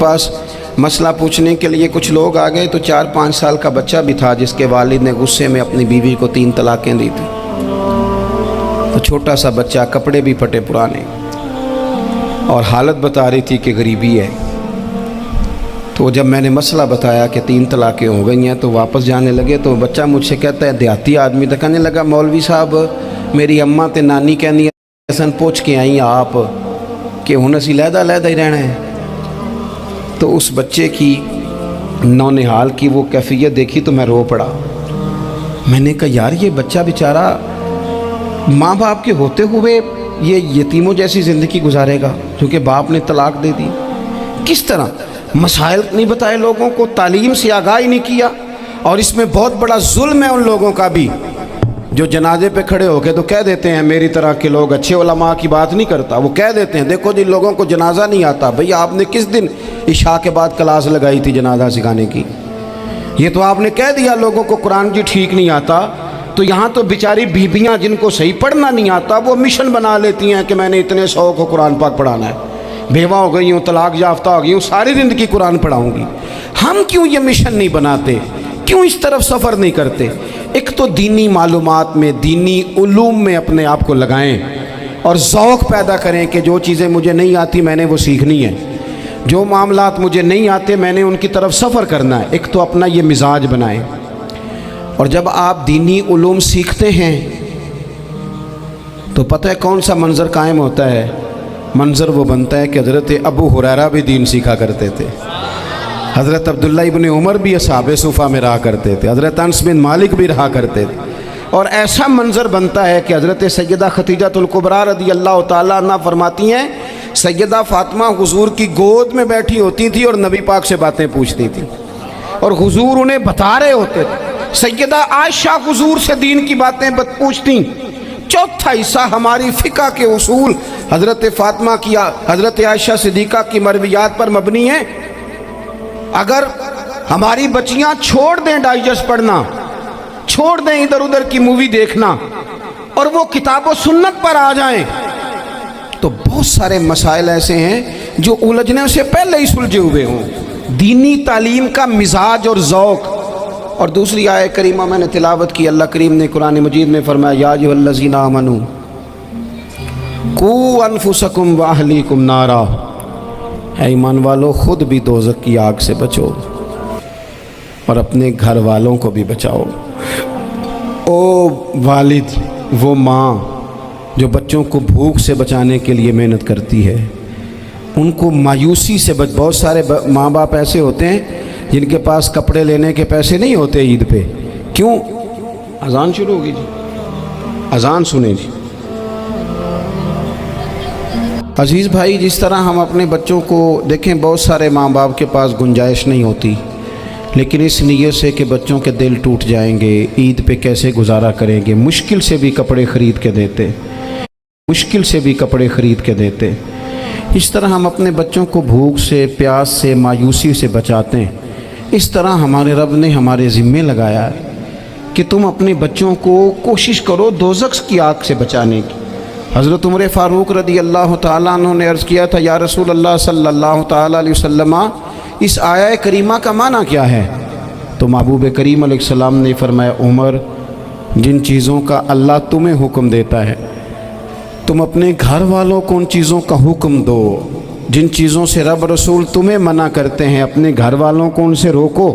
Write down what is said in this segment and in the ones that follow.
पास मसला पूछने के लिए कुछ लोग आ गए तो 4-5 साल का बच्चा भी था जिसके वालिद ने गुस्से में अपनी बीवी को 3 तलाक़ें दी थी। तो छोटा सा बच्चा, कपड़े भी फटे पुराने, और हालत बता रही थी कि गरीबी है। तो जब मैंने मसला बताया कि 3 तलाक़ें हो गई हैं तो वापस जाने लगे, तो बच्चा मुझसे कहता है, देहाती आदमी तो कहने लगा, मौलवी साहब मेरी अम्मा ते नानी कहनी सन पूछ के आई आप कि हुण असीं लहदा लहदा ही रहना है। तो उस बच्चे की नौनिहाल की वो कैफियत देखी तो मैं रो पड़ा। मैंने कहा यार ये बच्चा बेचारा माँ बाप के होते हुए ये यतीमों जैसी ज़िंदगी गुजारेगा क्योंकि बाप ने तलाक दे दी। किस तरह मसाइल नहीं बताए लोगों को, तालीम से आगाही नहीं किया। और इसमें बहुत बड़ा जुल्म है उन लोगों का भी जो जनाजे पे खड़े होके तो कह देते हैं, मेरी तरह के लोग अच्छे उलमा की बात नहीं करता, वो कह देते हैं देखो जिन लोगों को जनाजा नहीं आता, भैया आपने किस दिन इशा के बाद क्लास लगाई थी जनाजा सिखाने की? ये तो आपने कह दिया लोगों को कुरान जी ठीक नहीं आता। तो यहाँ तो बेचारी बीबियाँ जिनको सही पढ़ना नहीं आता वो मिशन बना लेती हैं कि मैंने इतने 100 को कुरान पाक पढ़ाना है, बेवा हो गई हूँ, तलाक याफ्ता हो गई हूँ, सारी ज़िंदगी कुरान पढ़ाऊँगी। हम क्यों ये मिशन नहीं बनाते, क्यों इस तरफ सफ़र नहीं करते? एक तो दीनी मालूमात में, दीनी उलूम में अपने आप को लगाएं और ज़ौक़ पैदा करें कि जो चीज़ें मुझे नहीं आती मैंने वो सीखनी है, जो मामलात मुझे नहीं आते मैंने उनकी तरफ सफ़र करना है। एक तो अपना ये मिजाज बनाएं। और जब आप दीनी उलूम सीखते हैं तो पता है कौन सा मंज़र कायम होता है? मंज़र वो बनता है कि हज़रत अबू हुरैरा भी दीन सीखा करते थे, हज़रत अब्दुल्ला इब्न उमर भी असहाबे सुफ़ा में रहा करते थे, हज़रत अनस बिन मालिक भी रहा करते थे। और ऐसा मंज़र बनता है कि हज़रत सैयदा खतीजतुल कुबरा रज़ी अल्लाह ताला अन्हा फरमाती हैं, सैयदा फ़ातिमा हुज़ूर की गोद में बैठी होती थी और नबी पाक से बातें पूछती थी और हुज़ूर उन्हें बता रहे होते थे। सैयदा आयशा हुज़ूर से दीन की बातें पूछती। चौथा हिस्सा हमारी फ़िक़्ह के उसूल हज़रत फ़ातिमा की, हज़रत आयशा सिद्दीक़ा की मरवियात पर मबनी है। अगर हमारी बच्चियां छोड़ दें डाइजेस्ट पढ़ना, छोड़ दें इधर उधर की मूवी देखना और वो किताब व सुन्नत पर आ जाएं तो बहुत सारे मसाइल ऐसे हैं जो उलझने से पहले ही सुलझे हुए हों। दीनी तालीम का मिजाज और ज़ौक़। और दूसरी आयत करीमा मैंने तिलावत की, अल्लाह करीम ने कुरान मजीद में फरमाया, या अय्युहल्लज़ीना आमनू कू अनफुसकुम व अहलीकुम नारा, है ईमान वालों खुद भी दोज़ख की आग से बचो और अपने घर वालों को भी बचाओ। ओ वालिद, वो माँ जो बच्चों को भूख से बचाने के लिए मेहनत करती है, उनको मायूसी से बहुत सारे माँ बाप ऐसे होते हैं जिनके पास कपड़े लेने के पैसे नहीं होते ईद पे। क्यों? अजान शुरू होगी जी, अजान सुने जी। अज़ीज़ भाई, जिस तरह हम अपने बच्चों को देखें, बहुत सारे माँ बाप के पास गुंजाइश नहीं होती, लेकिन इस नीयत से कि बच्चों के दिल टूट जाएंगे, ईद पे कैसे गुजारा करेंगे, मुश्किल से भी कपड़े ख़रीद के देते, मुश्किल से भी कपड़े ख़रीद के देते। इस तरह हम अपने बच्चों को भूख से, प्यास से, मायूसी से बचाते हैं। इस तरह हमारे रब ने हमारे ज़िम्मे लगाया है कि तुम अपने बच्चों को कोशिश करो दोज़ख की आग से बचाने की। हज़रत उमर फ़ारूक रज़ी अल्लाह ताला अन्हु ने अर्ज़ किया था, या रसूल अल्लाह सल्लल्लाहु ताला अलैहि वसल्लम, इस आया करीमा का माना क्या है? तो महबूब करीम अलैहिस्सलाम ने फरमाया, उमर, जिन चीज़ों का अल्लाह तुम्हें हुक्म देता है तुम अपने घर वालों को उन चीज़ों का हुक्म दो, जिन चीज़ों से रब रसूल तुम्हें मना करते हैं अपने घर वालों को उनसे रोको।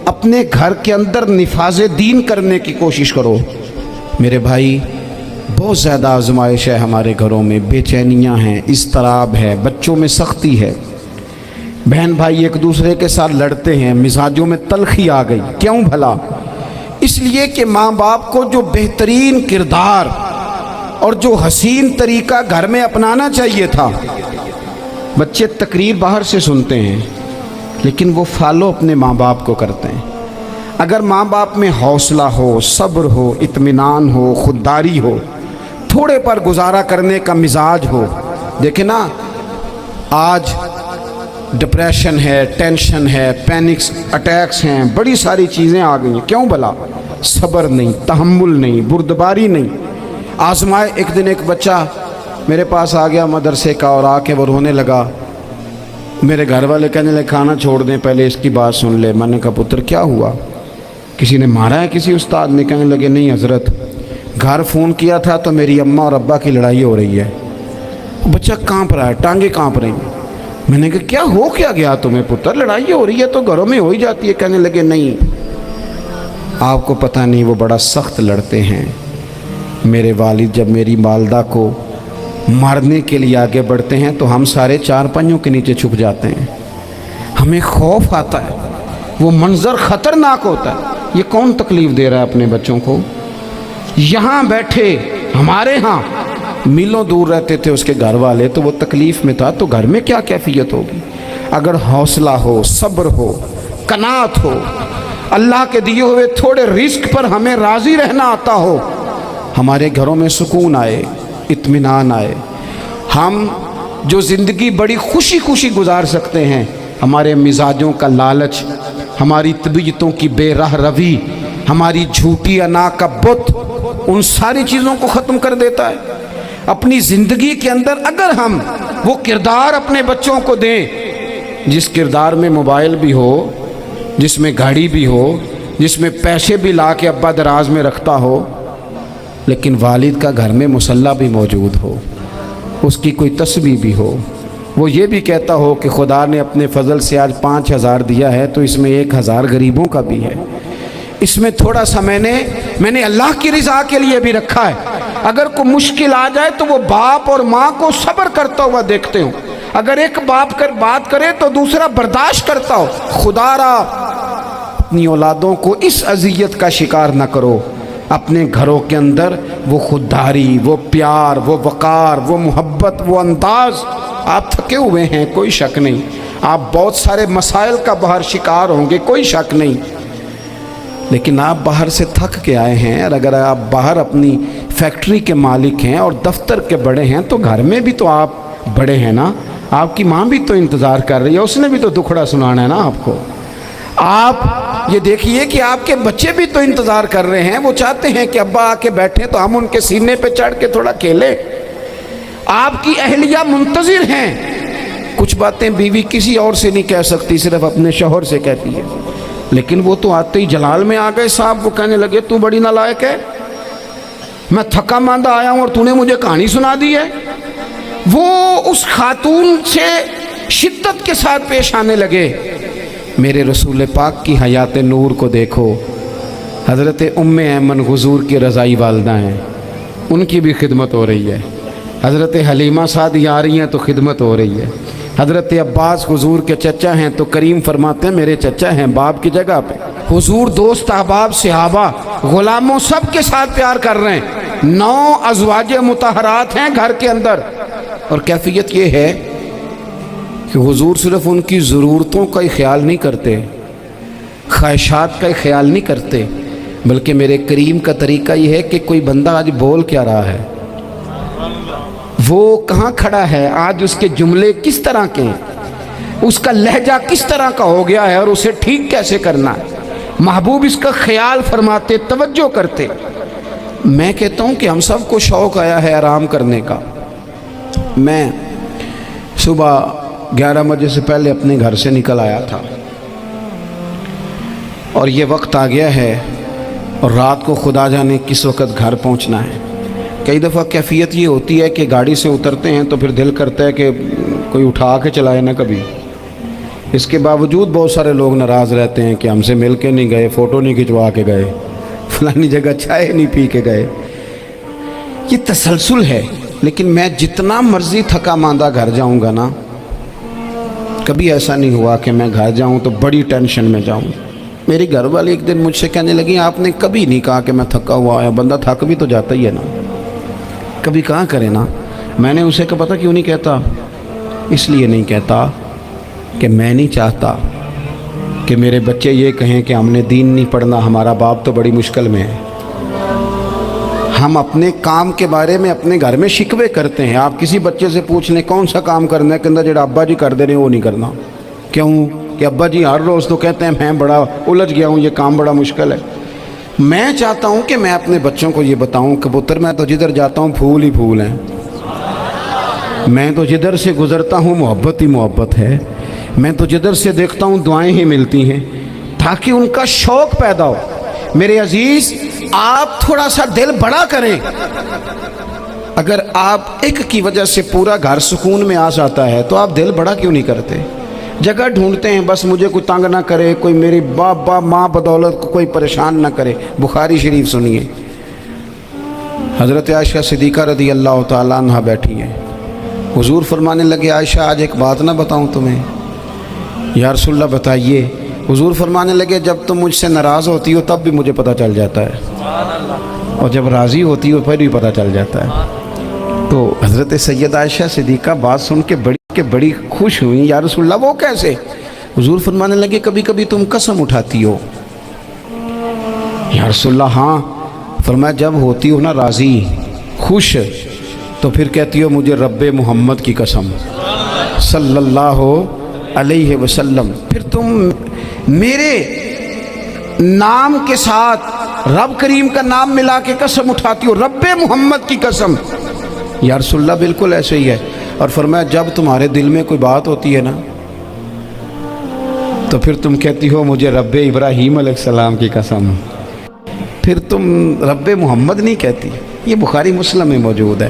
अपने घर के अंदर निफाज़े दीन करने की कोशिश करो। मेरे भाई, बहुत ज़्यादा आजमाइश है हमारे घरों में, बेचैनियाँ हैं, इज़्तिराब है, बच्चों में सख्ती है, बहन भाई एक दूसरे के साथ लड़ते हैं, मिजाजों में तलखी आ गई। क्यों भला? इसलिए कि माँ बाप को जो बेहतरीन किरदार और जो हसीन तरीका घर में अपनाना चाहिए था, बच्चे तकरीर बाहर से सुनते हैं लेकिन वो फॉलो अपने माँ बाप को करते हैं। अगर माँ बाप में हौसला हो, सब्र हो, इत्मीनान हो, खुददारी हो, थोड़े पर गुजारा करने का मिजाज हो। देखे ना, आज डिप्रेशन है, टेंशन है, पैनिक्स अटैक्स हैं, बड़ी सारी चीज़ें आ गई हैं। क्यों भला? सब्र नहीं, तहम्मुल नहीं, बुर्दबारी नहीं। आजमाए। एक दिन एक बच्चा मेरे पास आ गया मदरसे का और आके वो रोने लगा मेरे घर वाले कहने लगे खाना छोड़ दें, पहले इसकी बात सुन ले। मैंने कहा पुत्र क्या हुआ, किसी ने मारा है किसी उस्ताद ने? कहने लगे नहीं हज़रत, घर फ़ोन किया था तो मेरी अम्मा और अब्बा की लड़ाई हो रही है। बच्चा कांप रहा है, टांगे कांप रही हैं। मैंने कहा क्या हो क्या गया तुम्हें पुत्र, लड़ाई हो रही है तो घरों में हो ही जाती है। कहने लगे नहीं, आपको पता नहीं वो बड़ा सख्त लड़ते हैं। मेरे वालिद जब मेरी वालदा को मारने के लिए आगे बढ़ते हैं तो हम सारे चारपाइयों के नीचे छुप जाते हैं, हमें खौफ आता है, वो मंजर ख़तरनाक होता है। ये कौन तकलीफ़ दे रहा है अपने बच्चों को? यहाँ बैठे हमारे यहाँ मीलों दूर रहते थे उसके घर वाले, तो वो तकलीफ़ में था, तो घर में क्या कैफियत होगी? अगर हौसला हो, सब्र हो, कनात हो, अल्लाह के दिए हुए थोड़े रिस्क पर हमें राज़ी रहना आता हो, हमारे घरों में सुकून आए, इत्मीनान आए, हम जो ज़िंदगी बड़ी खुशी खुशी गुजार सकते हैं। हमारे मिजाजों का लालच, हमारी तबीयतों की बेराह रवी, हमारी झूठी अना का बुत, उन सारी चीज़ों को ख़त्म कर देता है। अपनी ज़िंदगी के अंदर अगर हम वो किरदार अपने बच्चों को दें, जिस किरदार में मोबाइल भी हो, जिसमें गाड़ी भी हो, जिसमें पैसे भी ला के अब्बा दराज में रखता हो, लेकिन वालिद का घर में मुसल्ला भी मौजूद हो, उसकी कोई तस्बीह भी हो, वो ये भी कहता हो कि खुदा ने अपने फजल से आज 5,000 दिया है तो इसमें 1,000 गरीबों का भी है, इसमें थोड़ा सा मैंने अल्लाह की रिज़ा के लिए भी रखा है। अगर कोई मुश्किल आ जाए तो वो बाप और माँ को सब्र करता हुआ देखते हो। अगर एक बाप कर बात करे तो दूसरा बर्दाश्त करता हो। खुदारा अपनी औलादों को इस अजियत का शिकार न करो। अपने घरों के अंदर वो खुददारी, वो प्यार, वो वक़ार, वो मोहब्बत, वो अंदाज़। आप थके हुए हैं, कोई शक नहीं, आप बहुत सारे मसाइल का बाहर शिकार होंगे, कोई शक नहीं, लेकिन आप बाहर से थक के आए हैं। और अगर आप बाहर अपनी फैक्ट्री के मालिक हैं और दफ्तर के बड़े हैं तो घर में भी तो आप बड़े हैं ना। आपकी माँ भी तो इंतज़ार कर रही है, उसने भी तो दुखड़ा सुनाना है ना आपको। आप ये देखिए कि आपके बच्चे भी तो इंतज़ार कर रहे हैं, वो चाहते हैं कि अब्बा आके बैठे तो हम उनके सीने पे चढ़ के थोड़ा खेलें। आपकी अहलिया मुंतज़िर हैं। कुछ बातें बीवी किसी और से नहीं कह सकती, सिर्फ अपने शौहर से कहती है, लेकिन वो तो आते ही जलाल में आ गए साहब। वो कहने लगे तू बड़ी नालायक है, मैं थका मांदा आया हूँ और तूने मुझे कहानी सुना दी है। वो उस खातून से शिद्दत के साथ पेश आने लगे। मेरे रसूल पाक की हयात नूर को देखो, हज़रत उम्मे ऐमन हुज़ूर की रज़ाई वालदा हैं, उनकी भी खिदमत हो रही है। हज़रत हलीमा सादी आ रही हैं तो खिदमत हो रही है। हज़रत अब्बास हुज़ूर के चचा हैं तो करीम फरमाते हैं मेरे चचा हैं बाप की जगह पे। हुज़ूर दोस्त अहबाब सहाबा ग़ुलामों सब के साथ प्यार कर रहे हैं। 9 अज़वाजे मुतहरात हैं घर के अंदर। और कैफियत ये है कि हुज़ूर सिर्फ उनकी ज़रूरतों का ही ख्याल नहीं करते, ख्वाहिशात का ही ख्याल नहीं करते, बल्कि मेरे करीम का तरीका ये है कि कोई बंदा आज बोल क्या रहा है, वो कहाँ खड़ा है, आज उसके जुमले किस तरह के हैं, उसका लहजा किस तरह का हो गया है और उसे ठीक कैसे करना है। महबूब इसका ख्याल फरमाते, तवज्जो करते। मैं कहता हूँ कि हम सबको शौक़ आया है आराम करने का। मैं सुबह 11 बजे से पहले अपने घर से निकल आया था और ये वक्त आ गया है और रात को खुदा जाने किस वक़्त घर पहुंचना है। कई दफ़ा कैफियत ये होती है कि गाड़ी से उतरते हैं तो फिर दिल करता है कि कोई उठा के चलाए ना कभी। इसके बावजूद बहुत सारे लोग नाराज़ रहते हैं कि हमसे मिल के नहीं गए, फ़ोटो नहीं खिंचवा के गए, फलानी जगह चाय नहीं पी के गए। ये तसलसल है। लेकिन मैं जितना मर्ज़ी थका मांदा घर जाऊँगा ना, कभी ऐसा नहीं हुआ कि मैं घर जाऊँ तो बड़ी टेंशन में जाऊँ। मेरी घर वाली एक दिन मुझसे कहने लगी आपने कभी नहीं कहा कि मैं थका हुआ आया, बंदा थक भी तो जाता ही है ना, कभी कहाँ करे ना। मैंने उसे कहा पता क्यों नहीं कहता, इसलिए नहीं कहता कि मैं नहीं चाहता कि मेरे बच्चे ये कहें कि हमने दीन नहीं पढ़ना, हमारा बाप तो बड़ी मुश्किल में है। हम अपने काम के बारे में अपने घर में शिकवे करते हैं। आप किसी बच्चे से पूछ लें कौन सा काम करना है, कहता जेड़ा अब्बा जी कर दे रहे वो नहीं करना। क्यों कि अब्बा जी हर रोज़ तो कहते हैं मैं बड़ा उलझ गया हूँ, ये काम बड़ा मुश्किल है। मैं चाहता हूँ कि मैं अपने बच्चों को ये बताऊँ कि पुत्र मैं तो जिधर जाता हूँ फूल ही फूल हैं, मैं तो जिधर से गुज़रता हूँ मोहब्बत ही मोहब्बत है। میں تو جدھر سے دیکھتا ہوں دعائیں ہی ملتی ہیں، تاکہ ان کا شوق پیدا ہو۔ میرے عزیز، آپ تھوڑا سا دل بڑا کریں۔ اگر آپ ایک کی وجہ سے پورا گھر سکون میں آ جاتا ہے تو آپ دل بڑا کیوں نہیں کرتے؟ جگہ ڈھونڈتے ہیں بس مجھے کوئی تنگ نہ کرے، کوئی میری باپ ماں بدولت کو کوئی پریشان نہ کرے۔ بخاری شریف سنیے، حضرت عائشہ صدیقہ رضی اللہ تعالیٰ عنہ بیٹھی ہیں، حضور فرمانے لگے عائشہ آج ایک بات نہ بتاؤں تمہیں؟ یا رسول اللہ بتائیے۔ حضور فرمانے لگے جب تم مجھ سے ناراض ہوتی ہو تب بھی مجھے پتہ چل جاتا ہے، اور جب راضی ہوتی ہو پھر بھی پتہ چل جاتا ہے۔ تو حضرت سید عائشہ صدیقہ بات سن کے بڑی خوش ہوئیں۔ یا رسول اللہ وہ کیسے؟ حضور فرمانے لگے کبھی کبھی تم قسم اٹھاتی ہو۔ یا رسول اللہ ہاں۔ فرمایا جب ہوتی ہو نا راضی، خوش، تو پھر کہتی ہو مجھے رب محمد کی قسم صلی اللہ علیہ وسلم، پھر تم میرے نام کے ساتھ رب کریم کا نام ملا کے قسم اٹھاتی ہو، رب محمد کی قسم۔ یا رسول اللہ بالکل ایسے ہی ہے۔ اور فرمایا جب تمہارے دل میں کوئی بات ہوتی ہے نا تو پھر تم کہتی ہو مجھے رب ابراہیم علیہ السلام کی قسم، پھر تم رب محمد نہیں کہتی۔ یہ بخاری مسلم میں موجود ہے۔